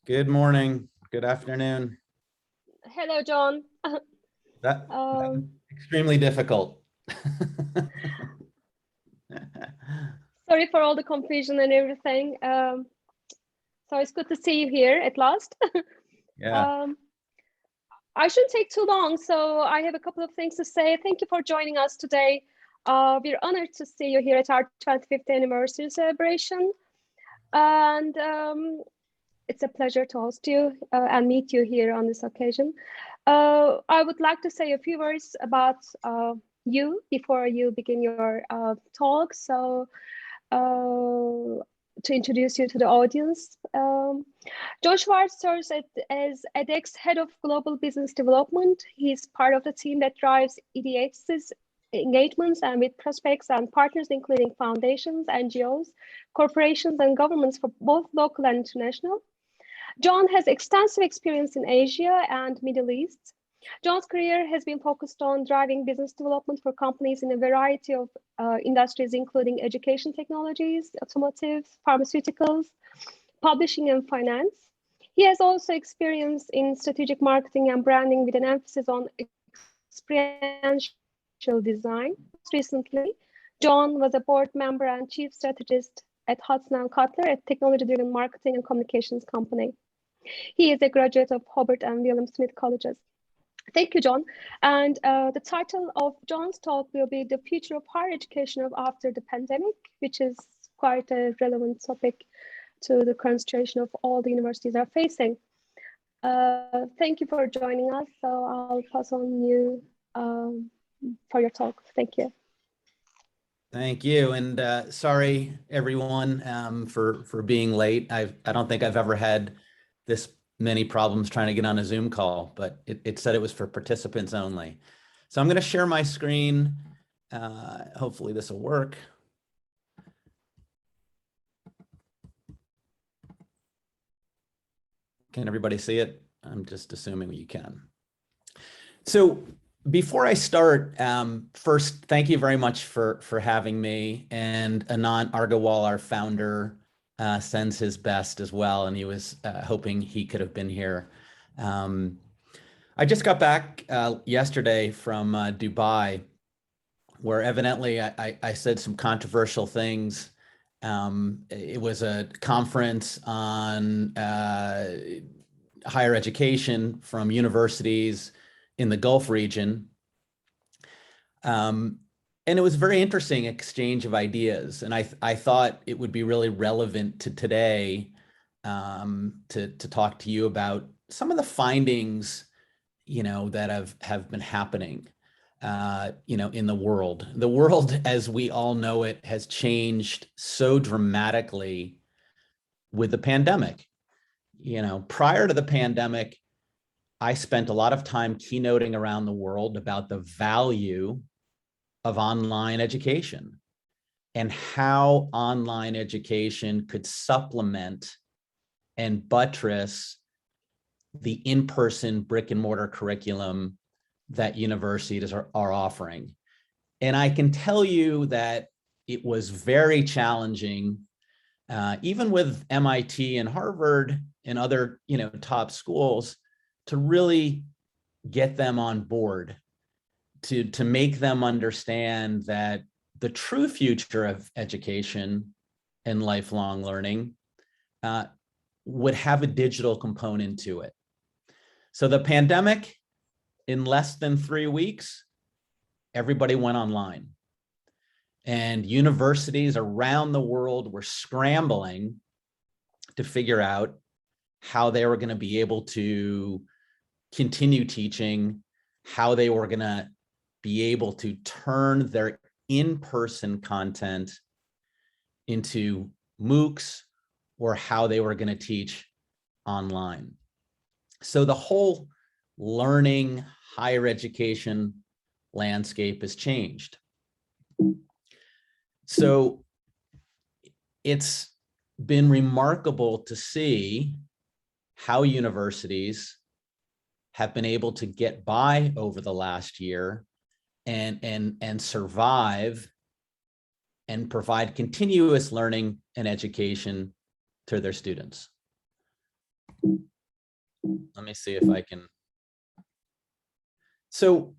Good morning, good afternoon. Hello, John. That was Um, extremely difficult. Sorry for all the confusion and everything. So it's good to see you here at last. Yeah, Um, I shouldn't take too long, so I have a couple of things to say. Thank you for joining us today. We're honored to see you here at our 25th anniversary celebration. And it's a pleasure to host you and meet you here on this occasion. I would like to say a few words about you before you begin your talk. So to introduce you to the audience, John Schwartz serves as edX Head of Global Business Development. He's part of the team that drives EDX's engagements and with prospects and partners, including foundations, NGOs, corporations, and governments for both local and international. John has extensive experience in Asia and Middle East. John's career has been focused on driving business development for companies in a variety of industries, including education technologies, automotive, pharmaceuticals, publishing, and finance. He has also experience in strategic marketing and branding with an emphasis on experiential design. Recently, John was a board member and chief strategist at Hudson Cutler, a technology-driven marketing and communications company. He is a graduate of Hobart and William Smith colleges. Thank you, John. And the title of John's talk will be The Future of Higher Education After the Pandemic, which is quite a relevant topic to the current situation of all the universities are facing. Thank you for joining us. So I'll pass on you for your talk. Thank you. thank you. And sorry, everyone, for being late. I don't think I've ever had this many problems trying to get on a Zoom call, but it said it was for participants only. So I'm going to share my screen. Hopefully this will work. Can everybody see it? I'm just assuming you can. So before I start, first, thank you very much for having me. And Anant Argawal, our founder, sends his best as well, and he was hoping he could have been here. I just got back yesterday from Dubai, where evidently I said some controversial things. It was a conference on higher education from universities in the Gulf region. And it was a very interesting exchange of ideas. And I thought it would be really relevant to today to talk to you about some of the findings, that have been happening, in the world. The world, as we all know it, has changed so dramatically with the pandemic. Prior to the pandemic, I spent a lot of time keynoting around the world about the value of online education and how online education could supplement and buttress the in-person brick and mortar curriculum that universities are offering. And I can tell you that it was very challenging, even with MIT and Harvard and other, top schools, to really get them on board, to make them understand that the true future of education and lifelong learning would have a digital component to it. So the pandemic, in less than 3 weeks, everybody went online. And universities around the world were scrambling to figure out how they were going to be able to continue teaching, how they were going to be able to turn their in-person content into MOOCs, or how they were going to teach online. So the whole learning, higher education landscape has changed. So it's been remarkable to see how universities have been able to get by over the last year and survive and provide continuous learning and education to their students. Let me see if I can. So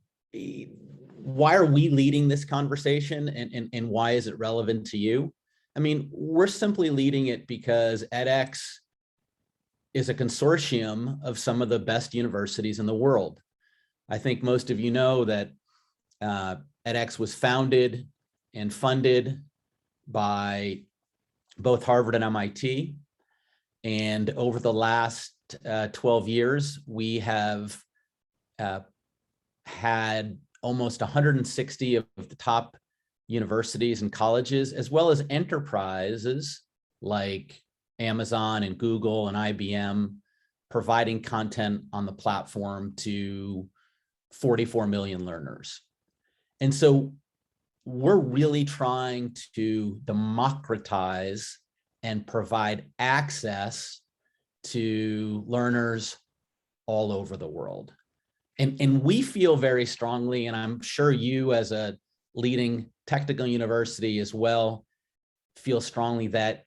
why are we leading this conversation, and why is it relevant to you? I mean, we're simply leading it because edX is a consortium of some of the best universities in the world. I think most of you know that edX was founded and funded by both Harvard and MIT. And over the last 12 years, we have had almost 160 of the top universities and colleges, as well as enterprises like Amazon and Google and IBM, providing content on the platform to 44 million learners. And so we're really trying to democratize and provide access to learners all over the world. And we feel very strongly, and I'm sure you as a leading technical university as well, feel strongly that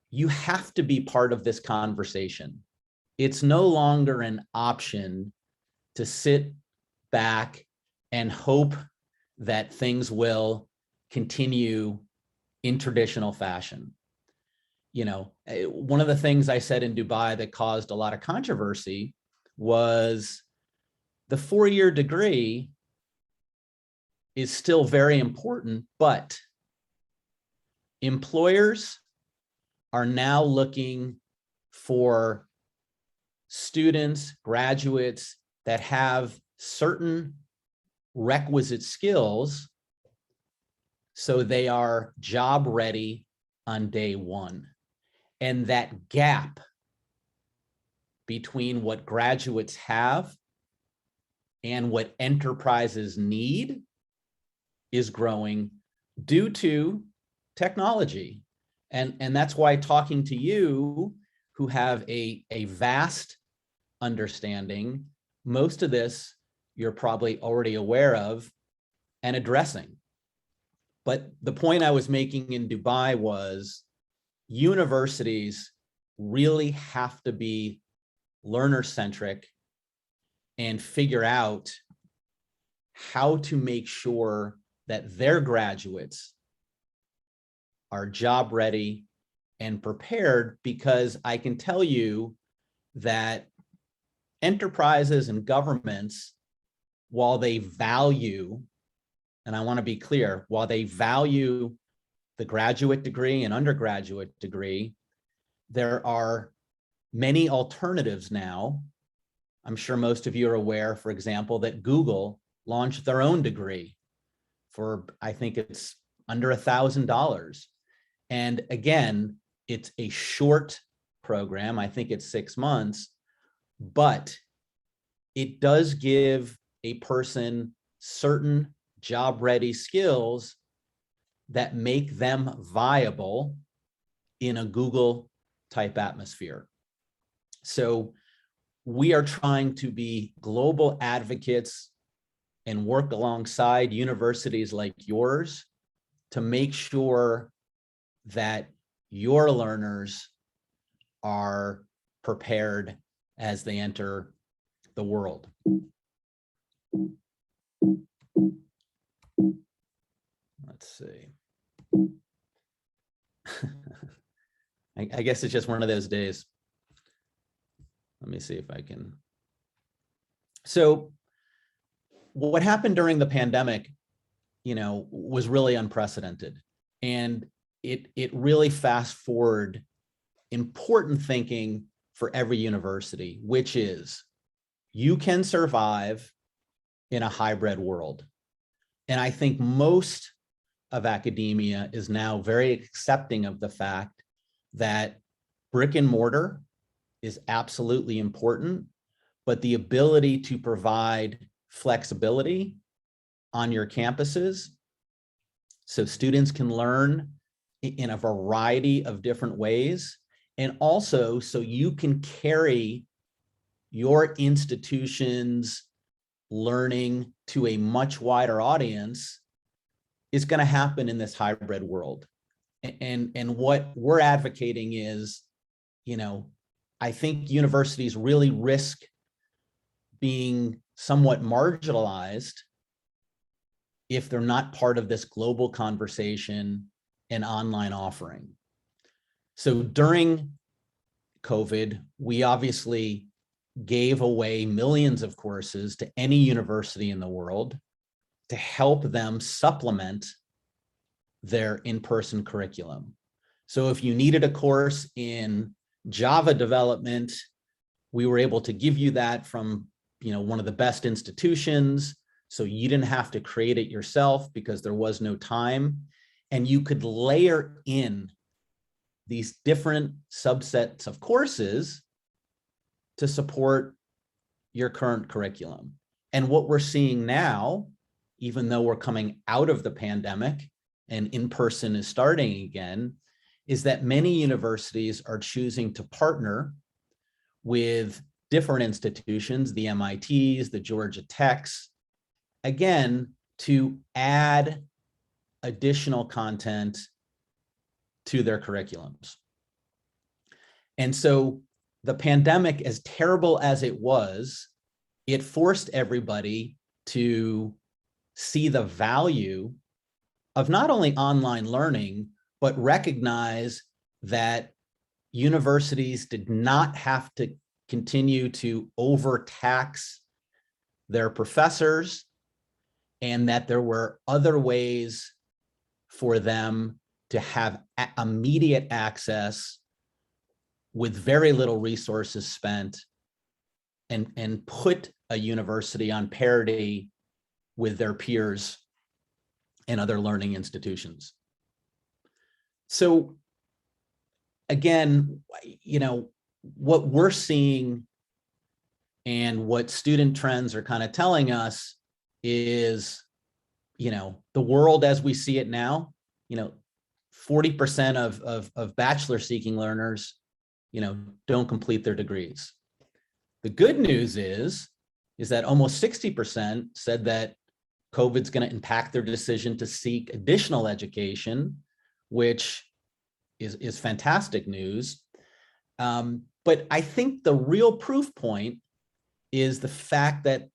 you have to be part of this conversation. It's no longer an option to sit back and hope that things will continue in traditional fashion. You know, one of the things I said in Dubai that caused a lot of controversy was the 4-year degree is still very important, but employers are now looking for students, graduates that have certain requisite skills so they are job ready on day one. And that gap between what graduates have and what enterprises need is growing due to technology. And that's why talking to you, who have a vast understanding, most of this you're probably already aware of and addressing. But the point I was making in Dubai was universities really have to be learner-centric and figure out how to make sure that their graduates are job ready and prepared, because I can tell you that enterprises and governments, while they value, and I want to be clear, while they value the graduate degree and undergraduate degree, there are many alternatives now. I'm sure most of you are aware, for example, that Google launched their own degree for, I think it's under $1,000. And again, it's a short program. I think it's 6 months, but it does give a person certain job-ready skills that make them viable in a Google type atmosphere. So we are trying to be global advocates and work alongside universities like yours to make sure that your learners are prepared as they enter the world. Let's see. I guess it's just one of those days. Let me see if I can. So what happened during the pandemic, was really unprecedented. And it really fast forward important thinking for every university, which is you can survive in a hybrid world. And I think most of academia is now very accepting of the fact that brick and mortar is absolutely important, but the ability to provide flexibility on your campuses so students can learn in a variety of different ways, and also so you can carry your institution's learning to a much wider audience is going to happen in this hybrid world. And what we're advocating is, I think universities really risk being somewhat marginalized if they're not part of this global conversation and online offering. So during COVID, we obviously gave away millions of courses to any university in the world to help them supplement their in-person curriculum. So if you needed a course in Java development, we were able to give you that from, one of the best institutions. So you didn't have to create it yourself because there was no time. And you could layer in these different subsets of courses to support your current curriculum. And what we're seeing now, even though we're coming out of the pandemic and in-person is starting again, is that many universities are choosing to partner with different institutions, the MITs, the Georgia Techs, again, to add additional content to their curriculums. And so the pandemic, as terrible as it was, it forced everybody to see the value of not only online learning, but recognize that universities did not have to continue to overtax their professors, and that there were other ways for them to have immediate access with very little resources spent and put a university on parity with their peers and other learning institutions. So again, what we're seeing and what student trends are kind of telling us is, the world as we see it now, 40% of bachelor seeking learners, don't complete their degrees. The good news is that almost 60% said that COVID's going to impact their decision to seek additional education, which is fantastic news. But I think the real proof point is the fact that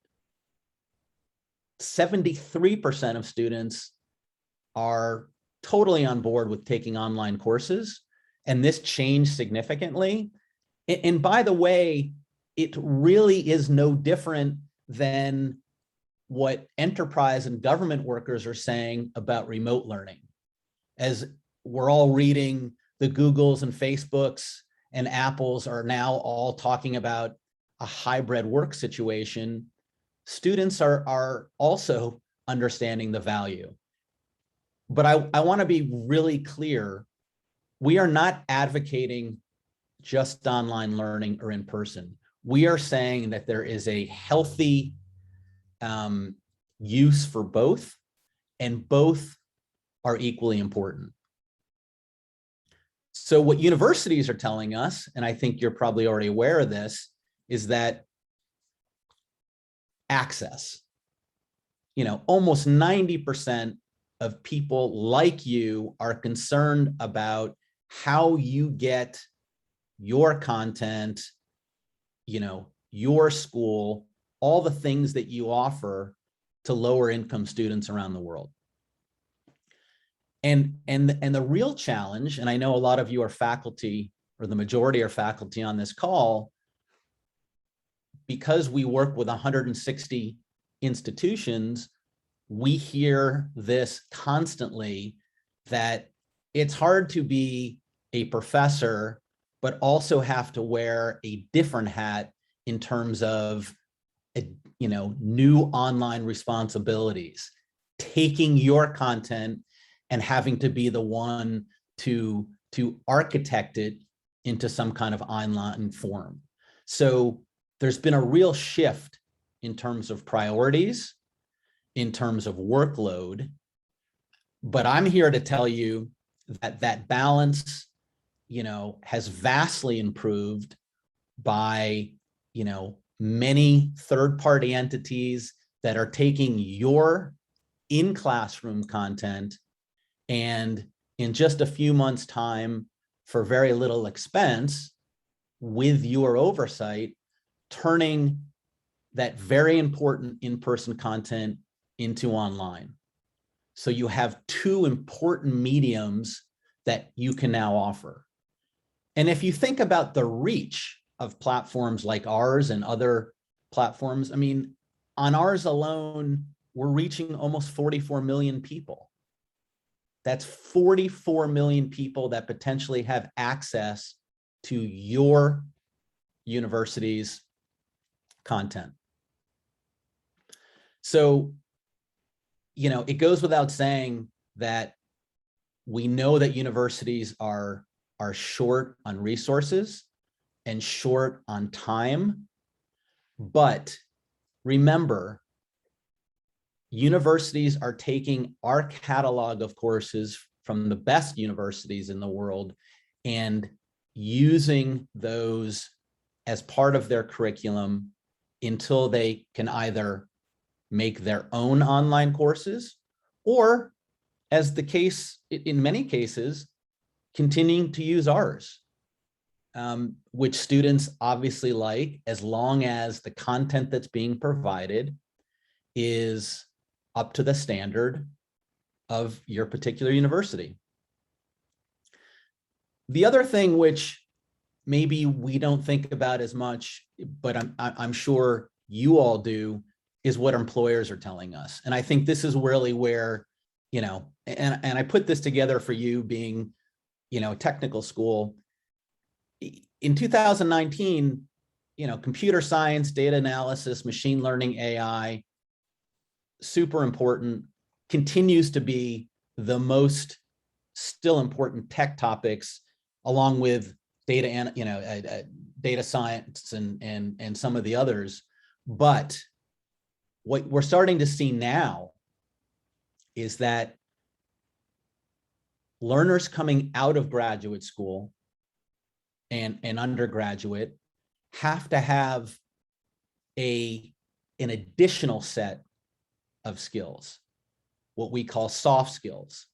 73% of students are totally on board with taking online courses, and this changed significantly. And by the way, it really is no different than what enterprise and government workers are saying about remote learning. As we're all reading, the Googles and Facebooks and Apples are now all talking about a hybrid work situation. Students are also understanding the value. But I want to be really clear. We are not advocating just online learning or in person. We are saying that there is a healthy use for both, and both are equally important. So what universities are telling us, and I think you're probably already aware of this, is that access, almost 90% of people like you are concerned about how you get your content, your school, all the things that you offer to lower income students around the world. And the real challenge, and I know a lot of you are faculty, or the majority are faculty on this call, because we work with 160 institutions, we hear this constantly, that it's hard to be a professor, but also have to wear a different hat in terms of, new online responsibilities, taking your content and having to be the one to architect it into some kind of online form. So there's been a real shift in terms of priorities, in terms of workload. But I'm here to tell you that that balance, has vastly improved by, many third-party entities that are taking your in-classroom content, and in just a few months' time, for very little expense, with your oversight, turning that very important in-person content into online. So you have two important mediums that you can now offer. And if you think about the reach of platforms like ours and other platforms, I mean, on ours alone, we're reaching almost 44 million people. That's 44 million people that potentially have access to your university's content. So, you know, it goes without saying that we know that universities are short on resources and short on time, but remember, universities are taking our catalog of courses from the best universities in the world and using those as part of their curriculum until they can either make their own online courses, or, as the case in many cases, continuing to use ours, which students obviously like, as long as the content that's being provided is up to the standard of your particular university. The other thing, which maybe we don't think about as much, but I'm sure you all do, is what employers are telling us. And I think this is really where, you know, and I put this together for you being, you know, technical school. In 2019, you know, computer science, data analysis, machine learning, AI, super important, continues to be the most still important tech topics, along with data and, you know, data science and some of the others. But what we're starting to see now is that learners coming out of graduate school and undergraduate have to have an additional set of skills, what we call soft skills.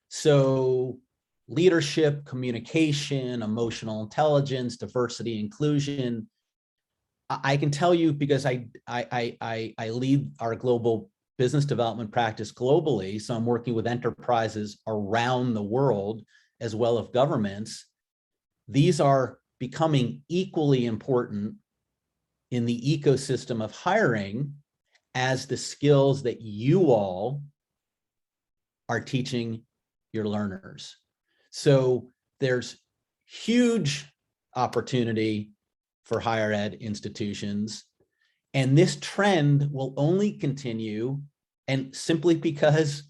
So leadership, communication, emotional intelligence, diversity, inclusion. I can tell you, because I lead our global business development practice globally, so I'm working with enterprises around the world as well as governments. These are becoming equally important in the ecosystem of hiring as the skills that you all are teaching your learners. So there's huge opportunity for higher ed institutions, and this trend will only continue, and simply because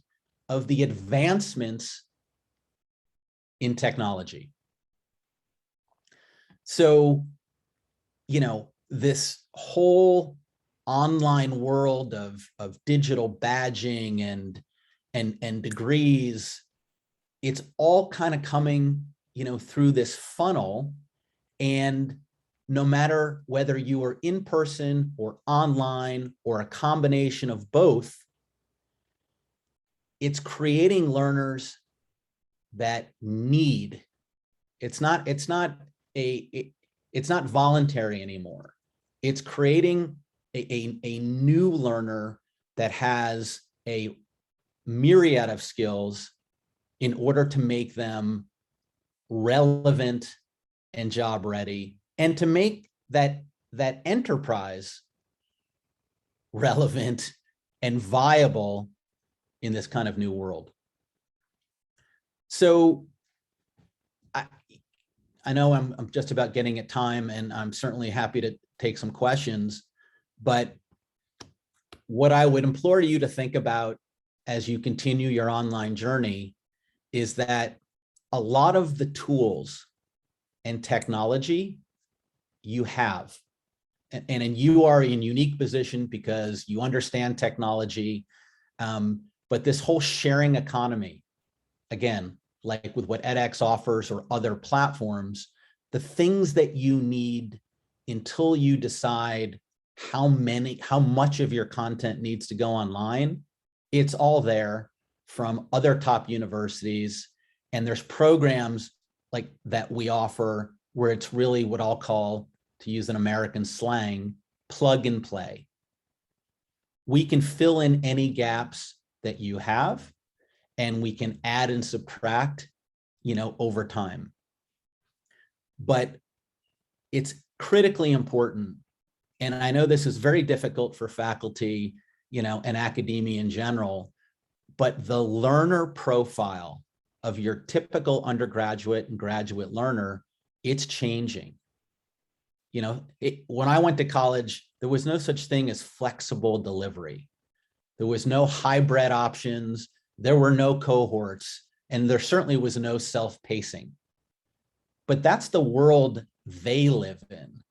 of the advancements in technology. So, you know, this whole online world of digital badging and degrees, it's all kind of coming, you know, through this funnel. And no matter whether you are in person or online or a combination of both, it's creating learners that need. It's not voluntary anymore. It's creating a new learner that has a myriad of skills in order to make them relevant and job ready, and to make that enterprise relevant and viable in this kind of new world. So I know I'm just about getting at time, and I'm certainly happy to take some questions, but what I would implore you to think about as you continue your online journey is that a lot of the tools and technology you have, and you are in unique position because you understand technology, but this whole sharing economy, again, like with what edX offers or other platforms, the things that you need until you decide how much of your content needs to go online, it's all there from other top universities. And there's programs like that we offer where it's really what I'll call, to use an American slang, plug and play. We can fill in any gaps that you have, and we can add and subtract, over time. But it's critically important, and I know this is very difficult for faculty, and academia in general, but the learner profile of your typical undergraduate and graduate learner, it's changing. When I went to college, there was no such thing as flexible delivery. There was no hybrid options. There were no cohorts, and there certainly was no self-pacing. But that's the world they live in.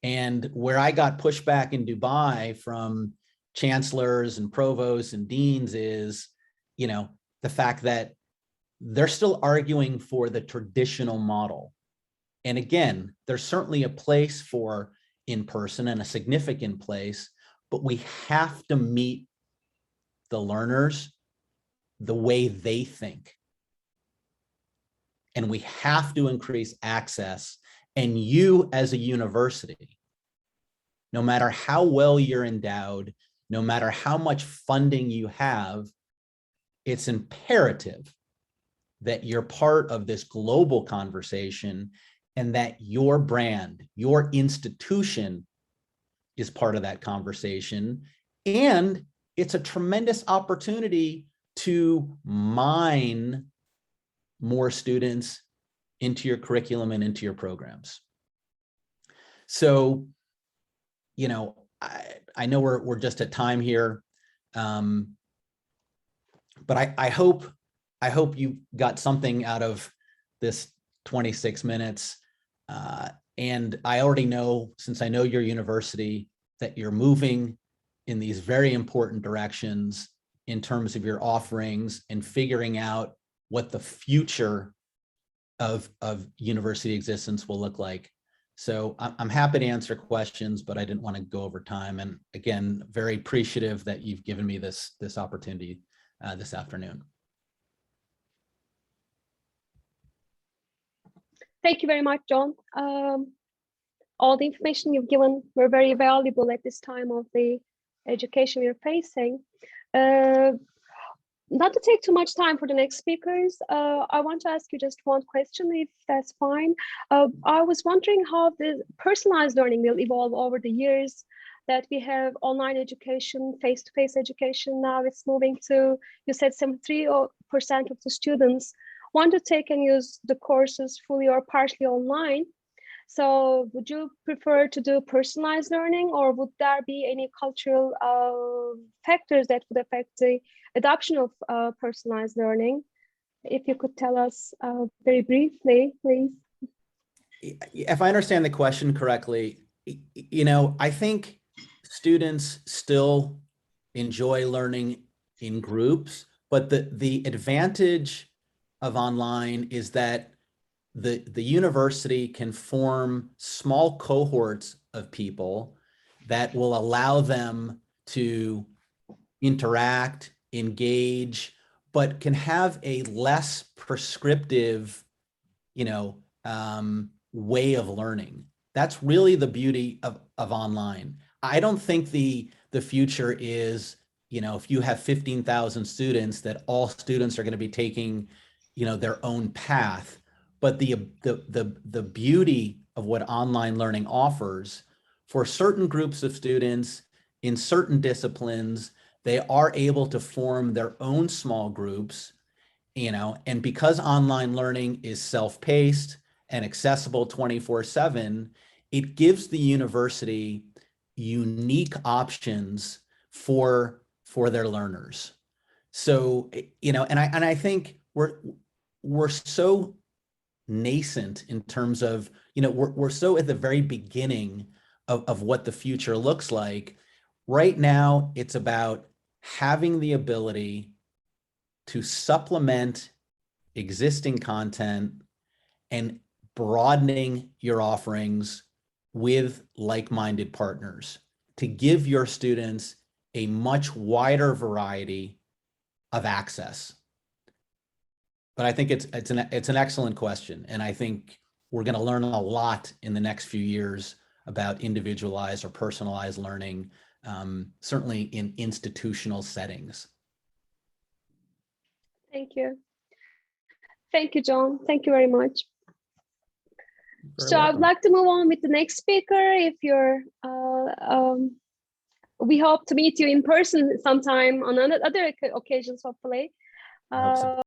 And where I got pushback in Dubai from chancellors and provosts and deans is, the fact that they're still arguing for the traditional model. And again, there's certainly a place for in-person, and a significant place, but we have to meet the learners the way they think. And we have to increase access. And you as a university, no matter how well you're endowed, no matter how much funding you have, it's imperative that you're part of this global conversation, and that your brand, your institution is part of that conversation. And it's a tremendous opportunity to mine more students into your curriculum and into your programs. So, I know we're just at time here, but I hope you got something out of this 26 minutes. And I already know, since I know your university, that you're moving in these very important directions in terms of your offerings and figuring out what the future of university existence will look like. So I'm happy to answer questions, but I didn't want to go over time. And again, very appreciative that you've given me this opportunity this afternoon. Thank you very much, John. All the information you've given were very valuable at this time of the education we're facing. Not to take too much time for the next speakers, I want to ask you just one question, if that's fine. I was wondering how the personalized learning will evolve over the years that we have online education, face-to-face education. Now it's moving to, you said 73% of the students want to take and use the courses fully or partially online. So would you prefer to do personalized learning, or would there be any cultural factors that would affect the adoption of personalized learning? If you could tell us very briefly, please. If I understand the question correctly, I think students still enjoy learning in groups, but the advantage of online is that the university can form small cohorts of people that will allow them to interact, engage, but can have a less prescriptive, way of learning. That's really the beauty of online. I don't think the future is, if you have 15,000 students, that all students are going to be taking, their own path. But the beauty of what online learning offers for certain groups of students in certain disciplines, they are able to form their own small groups, and because online learning is self-paced and accessible 24/7, it gives the university unique options for their learners. So, and I think we're so nascent in terms of, we're so at the very beginning of what the future looks like. Right now, it's about having the ability to supplement existing content and broadening your offerings with like-minded partners to give your students a much wider variety of access. But I think it's an excellent question, and I think we're going to learn a lot in the next few years about individualized or personalized learning, certainly in institutional settings. Thank you. Thank you, John. Thank you very much. So I would like to move on with the next speaker. If you're, we hope to meet you in person sometime on other occasions, hopefully. I hope so.